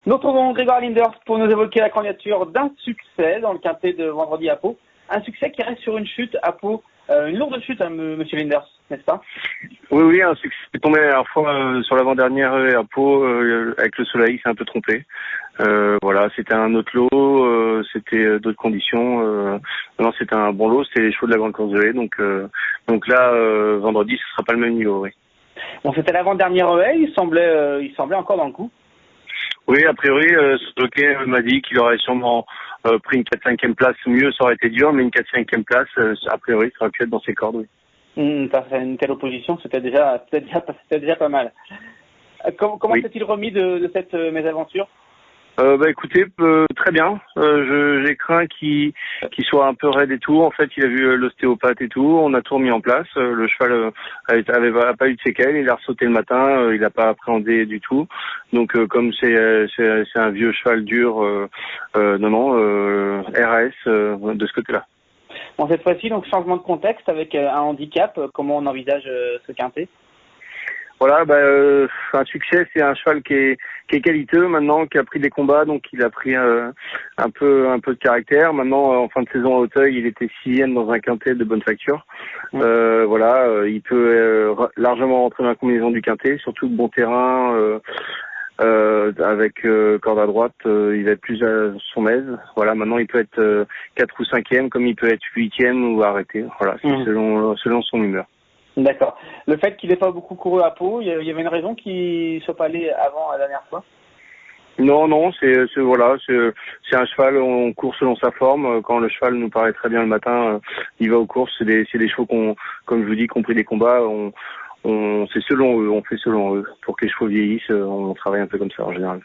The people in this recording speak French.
Nous retrouvons Grégoire Linders pour nous évoquer la candidature d'un succès dans le quintet de vendredi à Pau. Un succès qui reste sur une chute à Pau, une lourde chute, hein, monsieur Linders, n'est-ce pas? Oui, un succès qui est tombé la dernière fois sur l'avant-dernière à Pau, avec le soleil, il s'est un peu trompé. Voilà, c'était un autre lot, c'était d'autres conditions. Non, c'était un bon lot, c'était les chevaux de la Grande Course de Haie, donc là, vendredi, ce sera pas le même niveau, oui. Bon, c'était l'avant-dernière haie, il semblait encore dans le coup. Oui, a priori, ce jockey m'a dit qu'il aurait sûrement pris une 4-5e place. Mieux, ça aurait été dur, mais une 4-5e place, a priori, ça aurait pu être dans ses cordes, oui. Une telle opposition, c'était déjà pas mal. Comment oui. s'est-il remis de cette mésaventure? Écoutez, très bien. J'ai craint qu'il soit un peu raide et tout. En fait, il a vu l'ostéopathe et tout. On a tout remis en place. Le cheval avait pas eu de séquelles. Il a ressauté le matin. Il n'a pas appréhendé du tout. Donc, comme c'est un vieux cheval dur, RAS de ce côté-là. Bon, cette fois-ci, donc changement de contexte avec un handicap. Comment on envisage ce quintet? Voilà, un succès, c'est un cheval qui est qualiteux maintenant, qui a pris des combats, donc il a pris un peu de caractère. Maintenant, en fin de saison à Auteuil, il était 6e dans un quintet de bonne facture. Il peut largement rentrer dans la combinaison du quintet, surtout de bon terrain, avec corde à droite, il va être plus à son aise. Voilà, maintenant il peut être 4 ou 5e, comme il peut être 8e ou arrêté. Voilà, c'est selon son humeur. D'accord. Le fait qu'il n'ait pas beaucoup couru à Pau, il y avait une raison qu'il ne soit pas allé avant la dernière fois? Non, c'est un cheval, on court selon sa forme. Quand le cheval nous paraît très bien le matin, il va aux courses. C'est des chevaux comme je vous dis, qui ont pris des combats. C'est selon eux, on fait selon eux. Pour que les chevaux vieillissent, on travaille un peu comme ça en général.